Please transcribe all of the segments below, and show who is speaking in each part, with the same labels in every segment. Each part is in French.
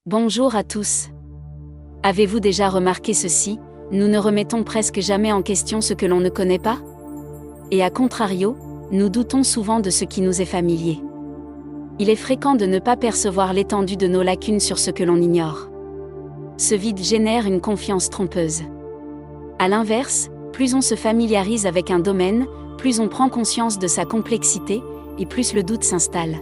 Speaker 1: Bonjour à tous. Avez-vous déjà remarqué ceci? Nous ne remettons presque jamais en question ce que l'on ne connaît pas? Et à contrario, nous doutons souvent de ce qui nous est familier. Il est fréquent de ne pas percevoir l'étendue de nos lacunes sur ce que l'on ignore. Ce vide génère une confiance trompeuse. À l'inverse, plus on se familiarise avec un domaine, plus on prend conscience de sa complexité, et plus le doute s'installe.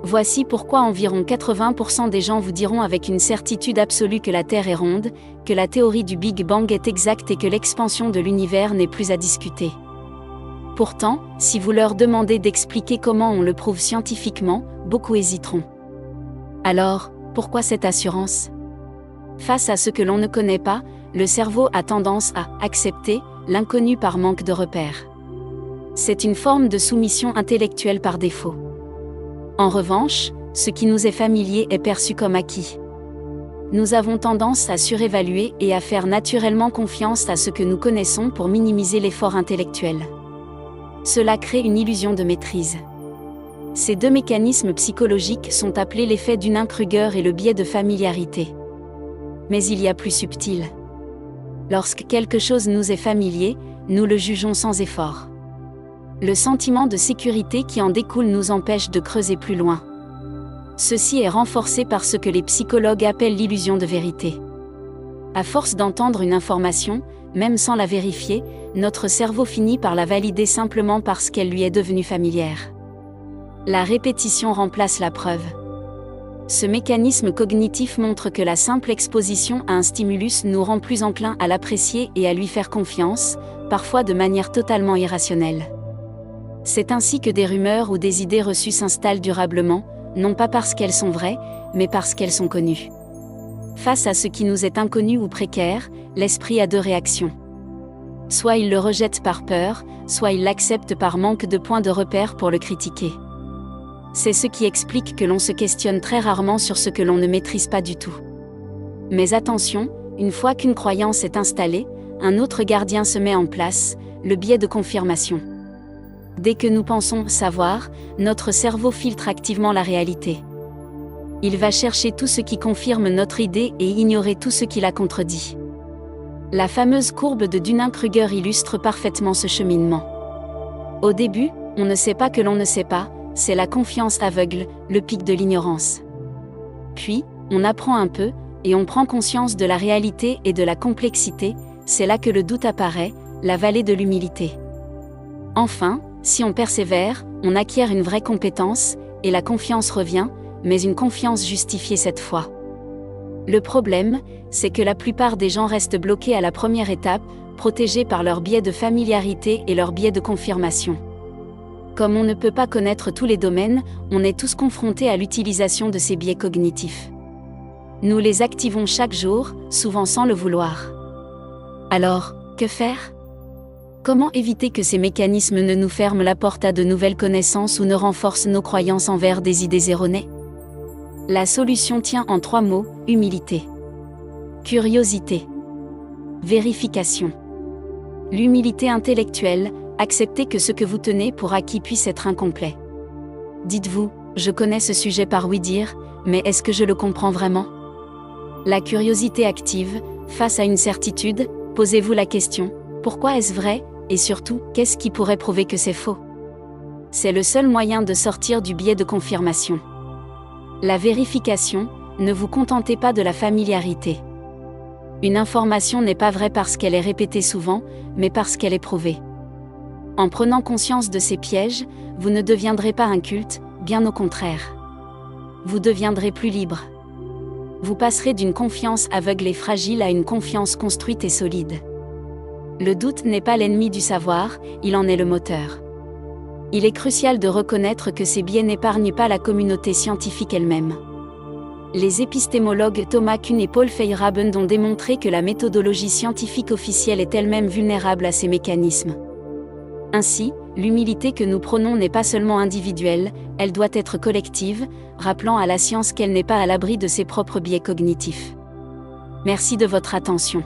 Speaker 1: Voici pourquoi environ 80% des gens vous diront avec une certitude absolue que la Terre est ronde, que la théorie du Big Bang est exacte et que l'expansion de l'univers n'est plus à discuter. Pourtant, si vous leur demandez d'expliquer comment on le prouve scientifiquement, beaucoup hésiteront. Alors, pourquoi cette assurance? Face à ce que l'on ne connaît pas, le cerveau a tendance à accepter l'inconnu par manque de repères. C'est une forme de soumission intellectuelle par défaut. En revanche, ce qui nous est familier est perçu comme acquis. Nous avons tendance à surévaluer et à faire naturellement confiance à ce que nous connaissons pour minimiser l'effort intellectuel. Cela crée une illusion de maîtrise. Ces deux mécanismes psychologiques sont appelés l'effet Dunning-Kruger et le biais de familiarité. Mais il y a plus subtil. Lorsque quelque chose nous est familier, nous le jugeons sans effort. Le sentiment de sécurité qui en découle nous empêche de creuser plus loin. Ceci est renforcé par ce que les psychologues appellent l'illusion de vérité. À force d'entendre une information, même sans la vérifier, notre cerveau finit par la valider simplement parce qu'elle lui est devenue familière. La répétition remplace la preuve. Ce mécanisme cognitif montre que la simple exposition à un stimulus nous rend plus enclins à l'apprécier et à lui faire confiance, parfois de manière totalement irrationnelle. C'est ainsi que des rumeurs ou des idées reçues s'installent durablement, non pas parce qu'elles sont vraies, mais parce qu'elles sont connues. Face à ce qui nous est inconnu ou précaire, l'esprit a deux réactions. Soit il le rejette par peur, soit il l'accepte par manque de points de repère pour le critiquer. C'est ce qui explique que l'on se questionne très rarement sur ce que l'on ne maîtrise pas du tout. Mais attention, une fois qu'une croyance est installée, un autre gardien se met en place, le biais de confirmation. Dès que nous pensons savoir, notre cerveau filtre activement la réalité. Il va chercher tout ce qui confirme notre idée et ignorer tout ce qui la contredit. La fameuse courbe de Dunning-Kruger illustre parfaitement ce cheminement. Au début, on ne sait pas que l'on ne sait pas, c'est la confiance aveugle, le pic de l'ignorance. Puis, on apprend un peu, et on prend conscience de la réalité et de la complexité, c'est là que le doute apparaît, la vallée de l'humilité. Enfin, si on persévère, on acquiert une vraie compétence, et la confiance revient, mais une confiance justifiée cette fois. Le problème, c'est que la plupart des gens restent bloqués à la première étape, protégés par leur biais de familiarité et leur biais de confirmation. Comme on ne peut pas connaître tous les domaines, on est tous confrontés à l'utilisation de ces biais cognitifs. Nous les activons chaque jour, souvent sans le vouloir. Alors, que faire ? Comment éviter que ces mécanismes ne nous ferment la porte à de nouvelles connaissances ou ne renforcent nos croyances envers des idées erronées? La solution tient en 3 mots, humilité, curiosité, vérification. L'humilité intellectuelle, acceptez que ce que vous tenez pour acquis puisse être incomplet. Dites-vous, je connais ce sujet par ouï-dire, mais est-ce que je le comprends vraiment? La curiosité active, face à une certitude, posez-vous la question, pourquoi est-ce vrai? Et surtout, qu'est-ce qui pourrait prouver que c'est faux? C'est le seul moyen de sortir du biais de confirmation. La vérification, ne vous contentez pas de la familiarité. Une information n'est pas vraie parce qu'elle est répétée souvent, mais parce qu'elle est prouvée. En prenant conscience de ces pièges, vous ne deviendrez pas inculte, bien au contraire. Vous deviendrez plus libre. Vous passerez d'une confiance aveugle et fragile à une confiance construite et solide. Le doute n'est pas l'ennemi du savoir, il en est le moteur. Il est crucial de reconnaître que ces biais n'épargnent pas la communauté scientifique elle-même. Les épistémologues Thomas Kuhn et Paul Feyerabend ont démontré que la méthodologie scientifique officielle est elle-même vulnérable à ces mécanismes. Ainsi, l'humilité que nous prônons n'est pas seulement individuelle, elle doit être collective, rappelant à la science qu'elle n'est pas à l'abri de ses propres biais cognitifs. Merci de votre attention.